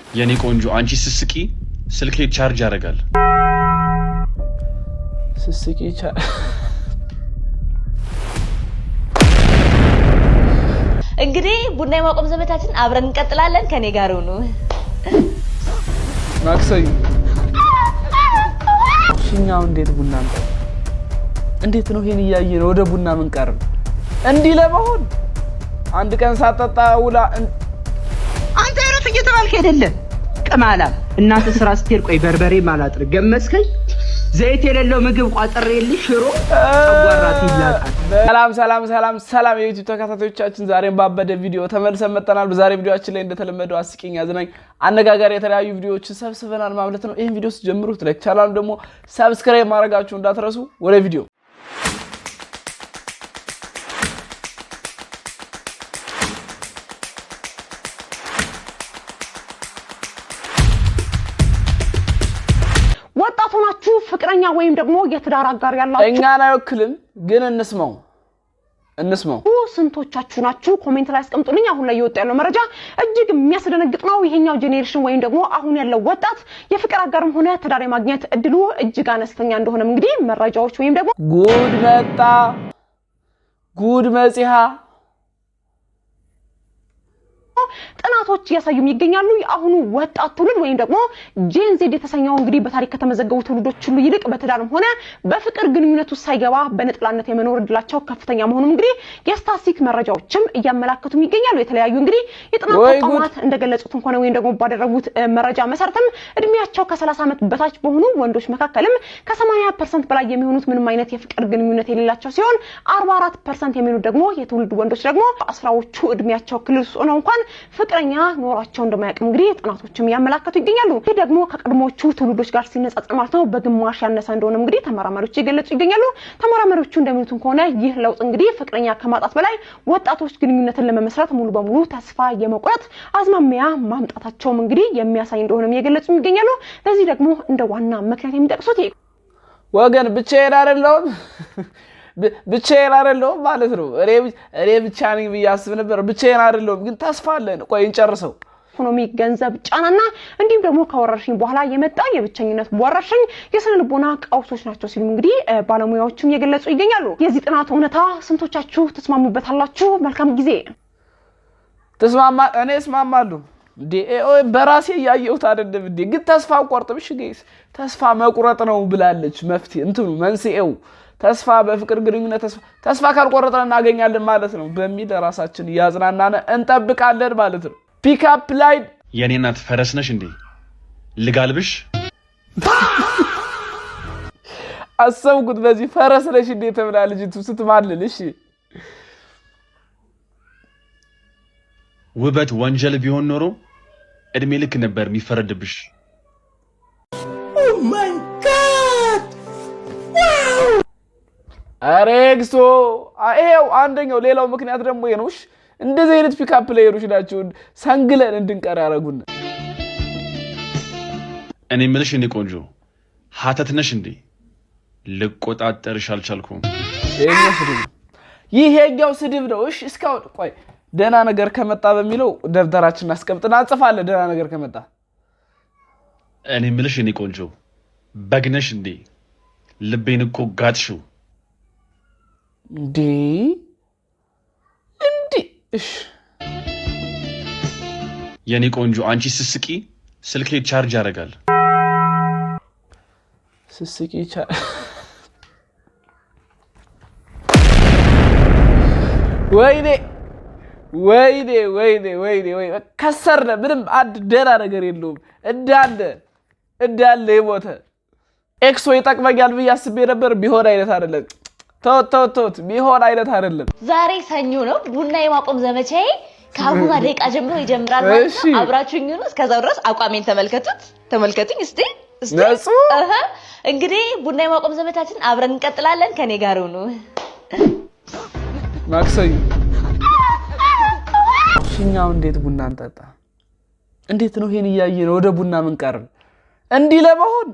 የኔ ቆንጆ አንቺ ስስቂ ስልኬ ቻርጅ ያደርጋል። ስስቂ እንግዲህ ቡና የማቆም ዘመቻችን አብረን እንቀጥላለን። ከኔ ጋር ሆኖ ማክሰዩ ሽኛው እንዴት ቡና እንዴት ነው ይሄን ያያየን ወደ ቡና ምን ቀር እንዲ ለመሆን አንድ ቀን ሳጠጣ ውላ አንተ እረፍ እየተባልክ አይደለ ቀማላ እናት ስራ ስትል ቆይ በርበሬ ማላጥር ገመስከኝ ዘይት የሌለው ምግብ ቋጥሬልሽ ሽሮ አጓራት ይላጣል ሰላም የዩቲዩብ ተከታታዮቻችን ዛሬም ባበደ ቪዲዮ ተመልሰን መጣናል። በዛሬ ቪዲዮአችን ላይ እንደተለመደው አስቂኝ አዝናኝ አነጋጋሪ የተለያዩ ቪዲዮዎችን ሰብስበናል ማለት ነው። ይሄን ቪዲዮ ጀምሩት ላይክ ቻናሉ ደግሞ ሰብስክራይብ ማድረጋችሁ እንዳትረሱ። ወደ ቪዲዮ ወጣቶናችሁ ፍቅረኛ ወይም ደግሞ የትዳር አጋር ያላችሁ እኛን አይወክልም ግን እንስማው ስንቶቻችሁ ናችሁ? ኮሜንት ላይ አስቀምጡልኝ። አሁን ላይ እየወጣ ያለው መረጃ እጅግ የሚያስደነግጥ ነው። ይሄኛው ጄኔሬሽን ወይም ደግሞ አሁን ያለው ወጣት የፍቅር አጋርም ሆነ ትዳር ማግኘት እድሉ እጅግ አነስተኛ እንደሆነም እንግዲህ መረጃዎች ወይም ደግሞ ጉድ መጣ ጉድ መጽሃ ጥናቶች ያሳዩም ይገኛሉ። አሁኑ ወጣት ትውልድ ወይም ደግሞ ጄን ዜድ የተሰኘው እንግዲህ በታሪክ ከተመዘገቡ ትውልዶች ሁሉ ይልቅ በትዳርም ሆነ በፍቅር ግንኙነት ውስጥ ሳይገባ በነጥላነት የመኖር እድላቸው ከፍተኛ መሆኑን እንግዲህ የስታቲስቲክ መረጃዎችም እያመላከቱም ይገኛሉ። የተለያዩ እንግዲህ የጥናት ተቋማት እንደገለጹት እንኳን ወይም ደግሞ ባደረጉት መረጃ መሰረትም እድሜያቸው ከ30 ዓመት በታች በሆኑ ወንዶች መካከልም ከ80% በላይ የሚሆኑት ምንም አይነት የፍቅር ግንኙነት የሌላቸው ሲሆን 44% የሚሆኑት ደግሞ የትውልድ ወንዶች ደግሞ አስራዎቹ እድሜያቸው ክልል ውስጥ ሆነው እንኳን ፍቅረኛ ኖራቸው እንደማያውቁም እንግዲህ ጥናቶችም ያመላከቱ ይገኛሉ። ይህ ደግሞ ከቀድሞቹ ትውልዶች ጋር ሲነጻጸር ማለት ነው በግማሽ ያነሰ እንደሆነ እንግዲህ ተመራማሪዎች ይገለጹ ይገኛሉ። ተመራማሪዎቹ እንደሚሉት ከሆነ ይህ ለውጥ እንግዲህ ፍቅረኛ ከማጣት በላይ ወጣቶች ግንኙነትን ለመመስረት ሙሉ በሙሉ ተስፋ የመቁረጥ አዝማሚያ ማምጣታቸውም እንግዲህ የሚያሳይ እንደሆነም ይገለጹ ይገኛሉ። ለዚህ ደግሞ እንደ ዋና ምክንያት የሚጠቅሱት ወገን ብቻዬን አይደለሁም ማለት ነው። እኔ ብቻ ነኝ ብያስብ ነበር። ብቻዬን አይደለሁም ግን ተስፋ አለን። ቆይ እንጨርሰው። ኢኮኖሚ ገንዘብ ጫናና እንዲሁም ደግሞ ከወረርሽኝ በኋላ የመጣ የብቸኝነት ወረርሽኝ የስነ ልቦና ቀውሶች ናቸው ሲሉ እንግዲህ ባለሙያዎችም እየገለጹ ይገኛሉ። የዚህ ጥናት እውነታ ስንቶቻችሁ ተስማሙበታላችሁ? መልካም ጊዜ። እኔ እስማማለሁ። በራሴ ያየሁት አይደለም እንዴ ግን ተስፋ ቆርጥብሽ ጋይስ ተስፋ መቁረጥ ነው ብላለች። መፍትሄ መንስኤው ተስፋ በፍቅር ግንኙነት ተስፋ ካልቆረጥን እናገኛለን ማለት ነው በሚል ራሳችን ያዝናናነ እንጠብቃለን ማለት ነው። ፒክአፕ ላይ የኔ እናት ፈረስ ነሽ እንዴ ልጋልብሽ? አሰብኩት በዚህ ፈረስ ነሽ እንዴ ተብላ ልጅቱ ስትማልልሽ ውበት ወንጀል ቢሆን ኖሮ እድሜ ልክ ነበር የሚፈረድብሽ። ኦ ማይ ጋድ አሬክሶ አይው አንደኛው ሌላው ምክንያት ደግሞ የነውሽ እንደዚህ አይነት ፒክአፕ ፕሌየሮች ናቸው ሰንግለን እንድንቀር ያረጉን። እኔ ምልሽ እኔ ቆንጆ ሀተት ነሽ እንዴ ልቆጣጠርሽ አልቻልኩም። ይሄኛው ስድብ ነው። እሺ እስካሁን ቆይ ደና ነገር ከመጣ በሚለው ደብተራችን አስቀምጥና እንጽፋለን። ደና ነገር ከመጣ እኔ ምልሽ እኔ ቆንጆ በግነሽ እንዴ ልቤን እኮ ጋጥሽው እንዴ እሺ የኔ ቆንጆ አንቺ ስስቂ ስልኬ ቻርጅ ያደርጋል። ስስቂ ወይኔ ከሰርነ ምንም አንድ ደና ነገር የለውም እንዳለ የሞተ ኤክሶ ይጠቅመኛል ብዬ አስቤ ነበር። ቢሆን አይነት አይደለም። ተውት ቢሆን አይነት አይደለም። ዛሬ ሰኞ ነው። ቡና የማቆም ዘመቻዬ ከአሁን ደቂቃ ጀምሮ ይጀምራል ማለት ነው። አብራችሁኝ ነው። እስከዛው ድረስ አቋሜን ተመልከቱኝ እስቲ ነጹ እንግዲህ ቡና የማቆም ዘመቻችን አብረን እንቀጥላለን። ከኔ ጋር ሆኖ ማክሰዩ ሽኛው እንዴት ቡና እንጠጣ? እንዴት ነው ይሄን ያያየን ወደ ቡና ምን ቀር እንዲ ለመሆን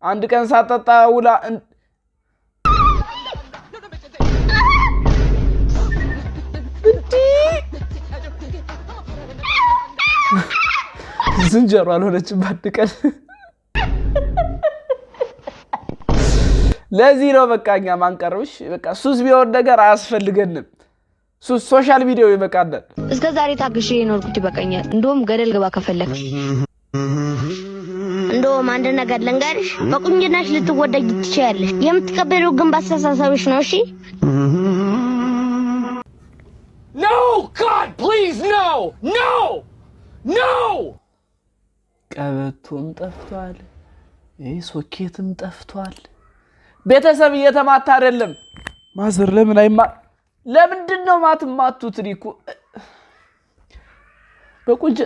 አንድ ቀን ሳጠጣ ውላ ዝንጀሮ አልሆነችም ባድቀን ለዚህ ነው በቃኛ ማንቀርብሽ በቃ ሱስ ቢሆን ነገር አያስፈልገንም ሱስ ሶሻል ሚዲያው ይበቃናል እስከ ዛሬ ታግሼ የኖርኩት ይበቃኛል እንደውም ገደል ገባ ከፈለክሽ እንደውም አንድ ነገር ልንገርሽ በቁንጅናሽ ልትወደጅ ትችያለሽ የምትቀበለው ግን ባስተሳሰብሽ ነው እሺ No God please no no no ቀበቶም ጠፍቷል ሶኬትም ጠፍቷል ቤተሰብ እየተማታ አይደለም ማዘር ለምን አይማ ለምንድነው ማትማቱት ሪኩ በቁንጅ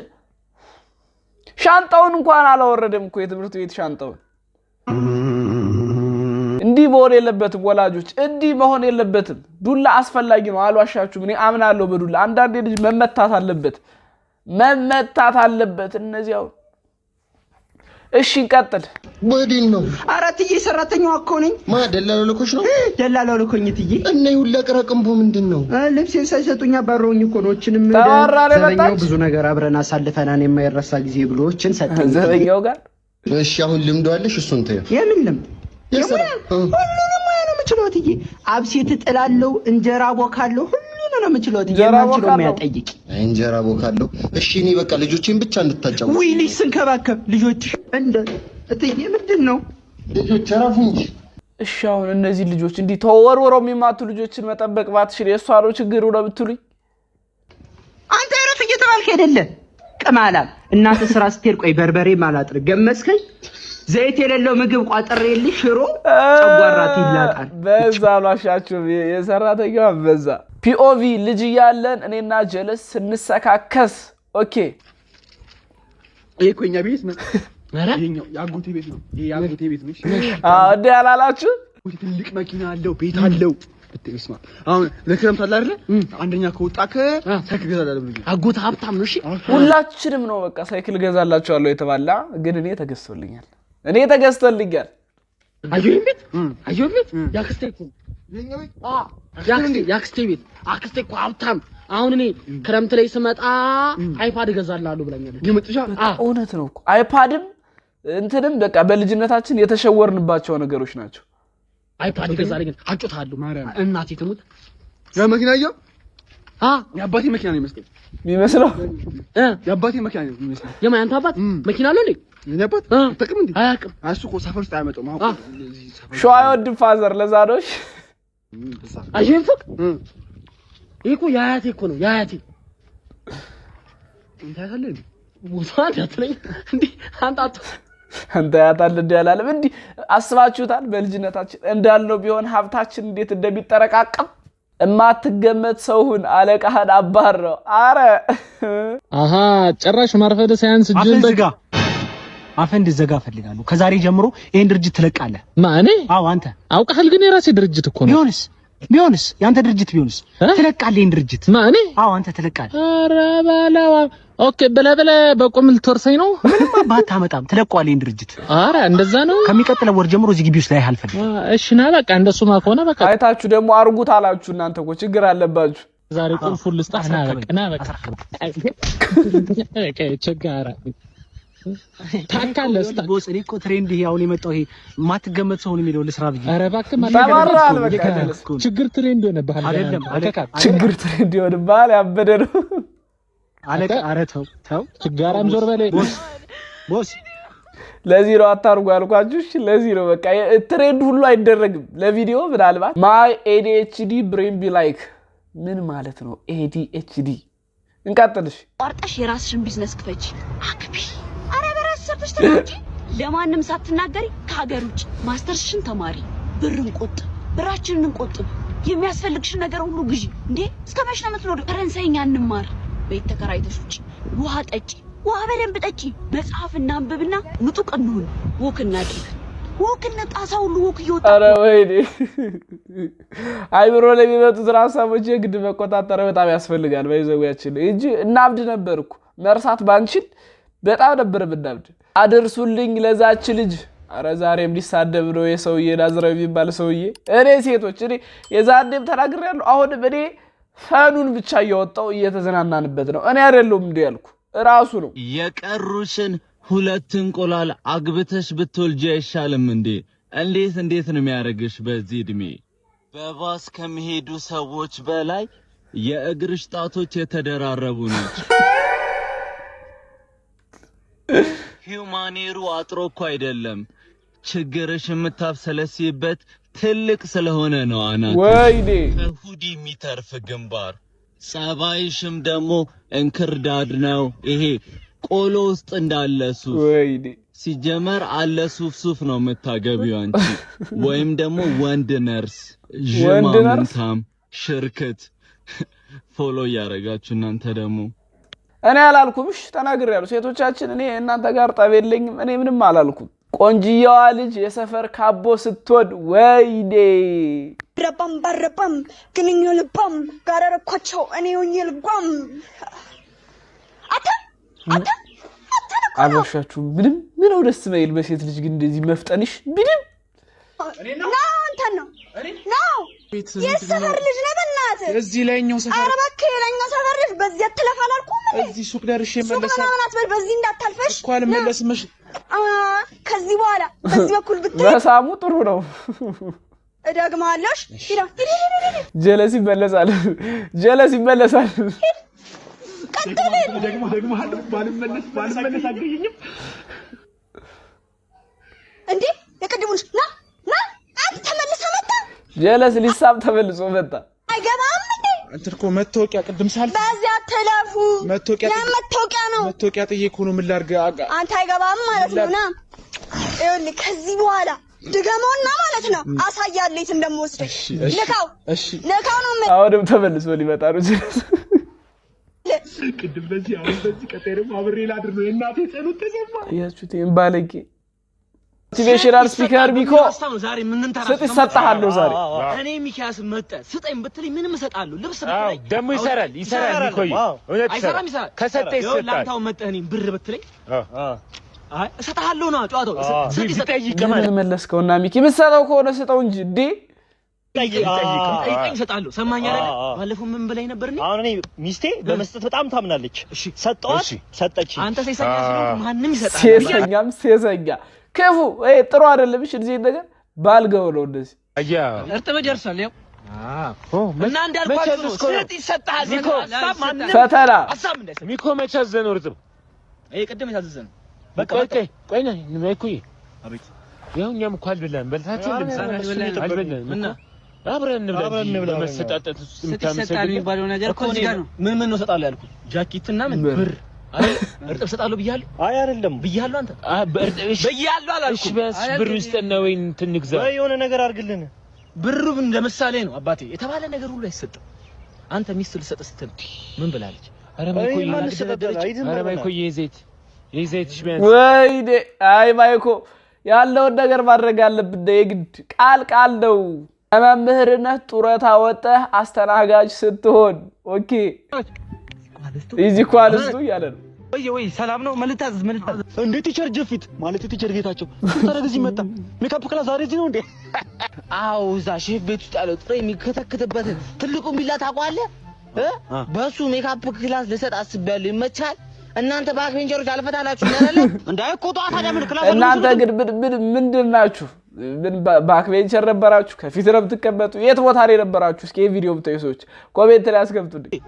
ሻንጣውን እንኳን አላወረደም እኮ የትምህርት ቤት ሻንጣውን እንዲህ መሆን የለበትም ወላጆች እንዲህ መሆን የለበትም ዱላ አስፈላጊ ነው አልዋሻችሁም እኔ አምናለሁ በዱላ አንዳንዴ ልጅ መመታት አለበት እነዚያው እሺ እንቀጥል ወዲን ነው አራትዬ ሰራተኛው እኮ ነኝ ማ ደላላው ልኮሽ ነው ደላላው ልኮኝ ትዬ እና ይሁላ ቀራቅምቦ ምንድነው ልብሴን ሳይሰጡኝ አባረውኝ እኮ ነው እችንም ዘበኛው ብዙ ነገር አብረን አሳልፈናን የማይረሳ ጊዜ ብሎችን ሰጠኝ ዘበኛው ጋር እሺ አሁን ልምዶ አለሽ እሱን ተይው የምን ልምድ ሁሉንም ነው የምችለው ትዬ አብሴት ጥላለው እንጀራ ቦካለው ሁሉንም ነው የምችለው ትዬ የማልችለው የሚያጠይቅ እንጀራ ቦካለው እሺ እኔ በቃ ልጆቼን ብቻ እንድታጫው ወይ ልጅ ስንከባከብ ልጆች እንደ እትዬ ምንድነው ልጆች አራፉ እንጂ እሺ አሁን እነዚህ ልጆች እንዲህ ተወርወረው የሚማቱ ልጆችን መጠበቅ ባትሽል የሷ ነው ችግሩ ነው ብትሉኝ አንተ ረፍ እየተባልክ አይደለ ቅማላም እናንተ ስራ ስትሄድ ቆይ በርበሬ ማላጥር ገመስከኝ ዘይት የሌለው ምግብ ቋጥሬልሽ ሽሮ ጨጓራት ይላጣል በዛ አሏሻችሁ የሰራተኛው በዛ ፒኦቪ ልጅ ያለን እኔና ጀለስ ስንሰካከስ ኦኬ እኮኛ ቤት ነው ይሄኛው ያጎቴ ቤት ነው ያጎቴ ቤት ነው እንዴ አላላችሁ ትልቅ መኪና አለው ቤት አለው በትስማ አሁን ለክረምት አለ አይደል አንደኛ ከወጣከ ሳይክል ገዛላለ ብሎ አጎት ሀብታም ነው እሺ ሁላችንም ነው በቃ ሳይክል ገዛላችኋለሁ የተባላ ግን እኔ ተገዝቶልኛል አየሁ ቤት ያክስቴ እኮ ያክስቴ ቤት አክስቴ እኮ ሀብታም አሁን እኔ ክረምት ላይ ስመጣ አይፓድ ገዛላለሁ ብለኛለች የመጥሻ እውነት ነው እኮ አይፓድም እንትንም በቃ በልጅነታችን የተሸወርንባቸው ነገሮች ናቸው አይፓድ ገዛልኝ አጭታለሁ እናቴ ትሙት ያ መኪናየው ያባቴ መኪና ነው የሚመስለው ያባቴ መኪና ነው የሚመስለው የማያንተ አባት መኪና አለው እንዴ ያባት ተቀም እንዴ አያውቅም እሱ እኮ ሰፈር ውስጥ አይመጣም አሁን ሾው አይወድም ፋዘር ለዛዶሽ አየንፈቅ ይሄ ያያቴ እኮ ነው ያያቴ እንት ያታለህ ወጣት ያትለኝ እንዴ አንተ ያታል እንዴ ያላለም እንዴ አስባችሁታል በልጅነታችን እንዳልነው ቢሆን ሀብታችን እንዴት እንደሚጠረቃቀም እማትገመት ሰውን አለቃህን አባረው አረ አሃ ጭራሽ ማርፈደ ሳይንስ ጅንበጋ አፈንድ ዘጋ ፈልጋለሁ ከዛሬ ጀምሮ ይሄን ድርጅት ትለቃለህ ማኔ አው አንተ አውቀሃል ግን የራሴ ድርጅት እኮ ነው ቢሆንስ ያንተ ድርጅት ቢሆንስ ትለቃለህ ይሄን ድርጅት ማኔ አው አንተ ትለቃለህ አረ ባላዋ ኦኬ በለበለ በቆም ልትወርሰኝ ነው ምንም ባታመጣም ትለቋለህ ይሄን ድርጅት አረ እንደዛ ነው ከሚቀጥለው ወር ጀምሮ እዚህ ግቢ ውስጥ ላይ አልፈልግም እሺ ና በቃ እንደሱማ ከሆነ በቃ አይታችሁ ደግሞ አርጉት አላችሁ እናንተ እኮ ችግር አለባችሁ ዛሬ ቁልፉን ልስጣህ ና በቃ ቸጋራ ታካለስ ቦስ እኔ እኮ ትሬንድ ይሄ አሁን የመጣው ይሄ ማትገመት ሰው ነው የሚለው ለስራ ብዬ ኧረ እባክህ ተባራል በቃ ችግር ትሬንድ ሆነ ባህል አይደለም ችግር ትሬንድ ሆነ ባህል ያበደ ነው አለቃ ኧረ ተው ችጋራም ዞር በለ ቦስ ለዚህ ነው አታርጉ ያልኳችሁ እሺ ለዚህ ነው በቃ ትሬንድ ሁሉ አይደረግም ለቪዲዮ ምናልባት ማይ ADHD brain be like ምን ማለት ነው ADHD እንቀጥልሽ ቋርጠሽ የራስሽን ቢዝነስ ክፈች አክቢ አረ በራስ ሰርተሽ ተናጂ ለማንም ሳትናገሪ ከሀገር ውጭ ማስተርሽን ተማሪ ብርን ቆጥ ብራችንን እንቆጥብ የሚያስፈልግሽን ነገር ሁሉ ግዢ እንዴ እስከመሽ ነው የምትኖር ፈረንሳይኛ እንማር ቤት ተከራይተሽ ውጭ ውሃ ጠጪ ውሃ በደንብ ጠጪ መጽሐፍ እናንብብና ምጡቅ እንሁን ወክ እናድርግ ወክና ጣሳው ሁሉ ወክ ይወጣ አረ ወይኔ አይብሮ ለሚመጡት ራሳቦች የግድ መቆጣጠር በጣም ያስፈልጋል ባይዘውያችን እንጂ እናብድ ነበርኩ መርሳት ባንችል በጣም ነበር ብናብድ አድርሱልኝ ለዛች ልጅ አረ ዛሬም ሊሳደብ ነው የሰውዬ ናዝራዊ የሚባል ሰውዬ እኔ ሴቶች እኔ የዛኔም ተናግሬያለሁ አሁን እኔ ፈኑን ብቻ እያወጣው እየተዘናናንበት ነው እኔ አይደለም እንዴ ያልኩ ራሱ ነው። የቀሩሽን 2 እንቁላል አግብተሽ ብትወልጂ አይሻልም እንዴ? እንዴት ነው የሚያረግሽ በዚህ እድሜ? በባስ ከመሄዱ ሰዎች በላይ የእግርሽ ጣቶች የተደራረቡ ናቸው። ሂዩማኔሩ አጥሮ እኮ አይደለም ችግርሽ የምታብሰለሲበት ትልቅ ስለሆነ ነው። አናት ወይኔ ከሁዲ የሚተርፍ ግንባር ጸባይሽም ደግሞ እንክርዳድ ነው። ይሄ ቆሎ ውስጥ እንዳለ ሱፍ ወይኔ ሲጀመር አለ ሱፍ ነው የምታገቢው አንቺ ወይም ደግሞ ወንድ ነርስ ጅማምንታም ሽርክት ፎሎ ያረጋችሁ እናንተ ደግሞ እኔ አላልኩምሽ ተናግሬያለሁ። ሴቶቻችን እኔ እናንተ ጋር ጠብ የለኝም። እኔ ምንም አላልኩም። ቆንጂያዋ ልጅ የሰፈር ካቦ ስትወድ ወይኔ ረባም ባረባም ግንኙ ልባም ጋረረኳቸው እኔ ሆኜ ልጓም አታ አልዋሻችሁም። ምን ነው ደስ መይል በሴት ልጅ ግን እንደዚህ መፍጠንሽ ምንም አንተ ነው የሰፈር ልጅ ነው በእናትህ እዚህ ላይኛው ሰፈር ኧረ እባክህ የላይኛው ሰፈር ልጅ በዚህ አትለፍ አላልኩም እዚህ ሱቅ ደርሼ መለሰ ሱቅ ምናምን አትበል በዚህ እንዳታልፈሽ እኮ አልመለስምሽ ከዚህ በኋላ በዚህ በኩል ብትይ በሳሙ ጥሩ ነው እደግማለሽ ጀለስ ይመለሳል ቀጥል ደግሞ ባልመለስ አገኘኝም እንዴ የቅድሙሽ ና አንተ ተመልሰህ መጣ ጀለስ ሊሳብ ተመልሶ መጣ አይገባም እንዴ እንትን እኮ መታወቂያ ቅድም ሳልፍ በዚያ አትለፉ መታወቂያ ነው መታወቂያ ጥዬ እኮ ነው ምን ላድርግ አንተ አይገባም ማለት ነው ና ይኸውልህ ከዚህ በኋላ ድገመውና ማለት ነው አሳያለሁ የት እንደምወስደኝ ልካው ነው አሁንም ተመልሶ ሊመጣ ነው ጀለስ ቅድም በዚህ ቀጣይ ደግሞ አብሬ ላድር ነው የእናቴ ጸሎት ተሰማ ያችሁት ባለጌ ሞቲቬሽናል ስፒከር ቢኮ ዛሬ ምን እንተራስ ስጥ ሰጣለሁ ዛሬ እኔ ሚኪያስ መጣ ስጠኝ ብትለኝ ምንም እሰጣለሁ ልብስ ብትለኝ ደሞ ይሰራል ቢኮይ እውነት ይሰራል ከሰጠኝ ይሰጣል ላንታው መጣህ እኔ ብር ብትለኝ አይ እሰጣለሁ ነው ጨዋታው ሲጠይቅ ማለት መለስከውና ሚኪ ምሰጠው ከሆነ ስጠው እንጂ እንዴ ጠይቀኝ እሰጣለሁ ሰማኝ አይደል ባለፈው ምን ብለኝ ነበር እንዴ አሁን እኔ ሚስቴ በመስጠት በጣም ታምናለች ሰጠዋት ሰጠች አንተ ሴሰኛ ስለሆንክ ማንንም ይሰጣል ሴሰኛ ከፉ ጥሩ አይደለም እሺ እዚህ ነገር ባልገው ነው እንደዚህ አያ እርጥብ ደርሷል ያው እና እንዳልኳችሁ ስጥ ይሰጣል ፈተና አሳብ እንዳይሰጥ ሚኮ መቻዘን እርጥብ ቅድም የታዘዘን በቃ ቆይ ነው አቤት ያው እኛም እኮ አልበላንም በልታችሁ አልበላንም እና አብረን እንብላ በመሰጣጠት ውስጥ የምታመሰግነው የሚባለው ነገር እኮ እዚህ ጋር ነው ምን ነው እሰጣለሁ ያልኩት ጃኬትና ምን ብር እርጥብ እሰጣለሁ ብያለሁ አይ አይደለም ብያለሁ አንተ ብያለሁ አላልኩም በስ ብር ውስጥ ነው ወይ እንትንግዛ ወይ የሆነ ነገር አድርግልን ብሩ እንደምሳሌ ነው አባቴ የተባለ ነገር ሁሉ አይሰጥም አንተ ሚስት ልሰጥ ስትል ምን ብላለች ኧረ ማይኮ የዘይት ሽበን ወይኔ አይ ማይኮ ያለውን ነገር ማድረግ አለብን የግድ ቃል ነው መምህርነት ጡረታ ወጣህ አስተናጋጅ ስትሆን ኦኬ እዚህ ኳልስቱ ያለ ነው ወይ ሰላም ነው መልታዝ እንዴት ቲቸር ጀፊት ማለት ቲቸር ጌታቸው ተረግዚ መጣ ሜካፕ ክላስ ዛሬ እዚህ ነው እንዴ አው እዛ ሼፍ ቤት ውስጥ ያለው ጥሬ የሚከተከተበት ትልቁ ቢላ ታውቀዋለህ በሱ ሜካፕ ክላስ ልሰጥ አስቤያለሁ ይመቻል እናንተ ባክቬንቸሮች አልፈታላችሁ እናላለ እንዳይቆጣ ታዲያ ምን ክላስ እናንተ ግን ምንድናችሁ ምን ባክቬንቸር ነበራችሁ ከፊት ነው የምትቀመጡ የት ቦታ ላይ ነበራችሁ እስኪ ቪዲዮ ብታዩ ሰዎች ኮሜንት ላይ አስቀምጡልኝ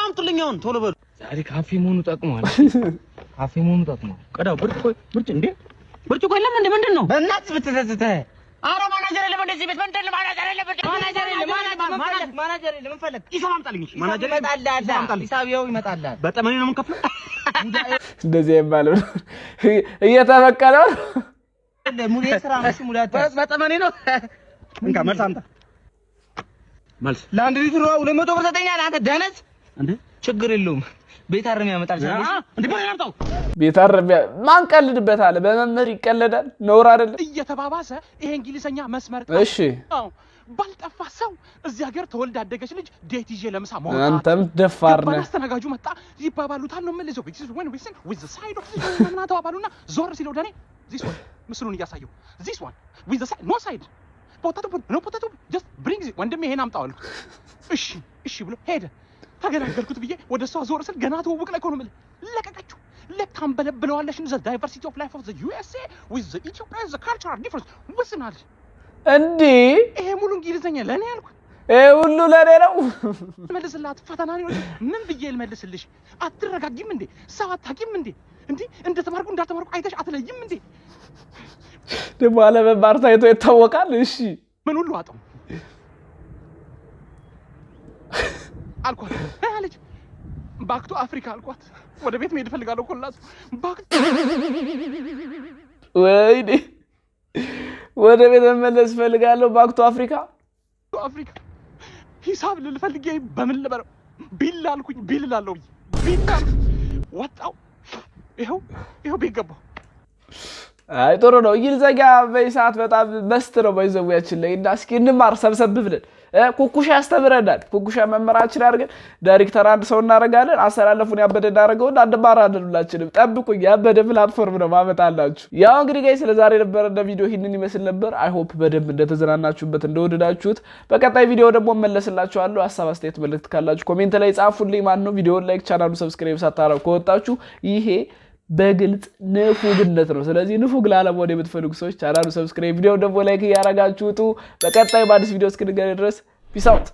አምጡልኝ አሁን ቶሎ በሉ ዛሬ ካፌ መሆኑ ጠቅሟል ካፌ መሆኑ ጠቅሟል ቀዳው ብርጭቆ እንዴ ብርጭቆ የለም እንዴ ምንድነው በእናትህ ብትተተተ አረ ማናጀር የለም እንደዚህ ቤት ምንድነው ማናጀር የለም ምን ፈለግ ሂሳብ አምጣልኝ ማናጀር ይመጣልሃል ሂሳቢያው ይመጣልሃል በጠመኔ ነው የምንከፍለው እንደዚህ ይባላል እየተበቀለው ሙሌ ስራ ነው ሙላታ በጠመኔ ነው እንካ መልስ አምጣ መልስ ለአንድ ሊትር 200 ብር ሰጠኛል አንተ ደነዝ እንዴ ችግር የለውም ቤት አረም ያመጣል ዛሬ እንዴ ባያምጣው ቤት አረም ማን ቀልድበት አለ በመምህር ይቀለዳል ነውር አይደለም እየተባባሰ ይሄ እንግሊዘኛ መስመር እሺ ባልጠፋ ሰው እዚህ ሀገር ተወልዳ ያደገች ልጅ ዴት ይዤ ለምሳ መውጣት አንተም ደፋር ነህ አስተናጋጁ መጣ ይባባሉታል ነው መልሰው with the side of the ተባባሉና ዞር ሲለው ደኔ this one ምስሉን እያሳየው this one with the side no side potato just bring it ወንድሜ ይሄን አምጣው አልኩት እሺ ብሎ ሄደ ተገላገልኩት ብዬ ወደ እሷ ዞር ስል ገና ትውውቅ ላይ እኮ ነው የምልህ ለቀቀችው። ለካም በለብለዋለሽ ዘ ዳይቨርሲቲ ኦፍ ላይፍ ኦፍ ዘ ዩኤስኤ ዊዝ ዘ ኢትዮጵያ ዘ ካልቸራል ዲፈረንስ ወስናል እንዴ ይሄ ሙሉ እንግሊዘኛ ለኔ ያልኩት ሁሉ ለኔ ነው። መልስላት ፈተና ነው ምን ብዬ ልመልስልሽ? አትረጋጊም እንዴ? ሰው አታውቂም እንዴ? እንዴ እንደተማርኩ እንዳልተማርኩ አይተሽ አትለይም እንዴ? ደግሞ አለመማር ታይቶ ይታወቃል። እሺ ምን ሁሉ አጣው አልኳት አለች። ባክ ቱ አፍሪካ አልኳት። ወደ ቤት መሄድ እፈልጋለሁ ኮላስ ባክ ወይኔ ወደ ቤት መመለስ እፈልጋለሁ። ባክ ቱ አፍሪካ ሂሳብ ልፈልጌ በምን ልበረው? ቢል አልኩኝ ቢል ላለው ቢል ወጣው። ይሄው ቤት ገባሁ። አይ ጥሩ ነው። እንግሊዘኛ በሰዓት በጣም መስት ነው ባይዘውያችን ላይ እና እስኪ እንማር ሰብሰብ ብለን ኩኩሻ ያስተምረናል። ኩኩሻ መመራችን አድርገን ዳይሬክተር አንድ ሰው እናደርጋለን። አሰላለፉን ያበደ እናደርገውና አንማራለን። ሁላችንም ጠብቁኝ። ያበደ ፕላትፎርም ነው ማመጣላችሁ። ያው እንግዲህ ጋይስ ስለዛሬ ነበር እንደ ቪዲዮ ይሄንን ይመስል ነበር። አይ ሆፕ በደንብ እንደተዘናናችሁበት እንደወደዳችሁት። በቀጣይ ቪዲዮ ደግሞ መለስላችኋለሁ። ሐሳብ አስተያየት መልእክት ካላችሁ ኮሜንት ላይ ጻፉልኝ። ማን ነው ቪዲዮውን ላይክ ቻናሉ ሰብስክራይብ ሳታረጉ ከወጣችሁ ይሄ በግልጽ ንፉግነት ነው። ስለዚህ ንፉግ ላለመሆን የምትፈልጉ ሰዎች ቻናሉ ሰብስክራይብ ቪዲዮ ደግሞ ላይክ ያረጋችሁት በቀጣይ በአዲስ ቪዲዮ እስክንገናኝ ድረስ ፒስ አውት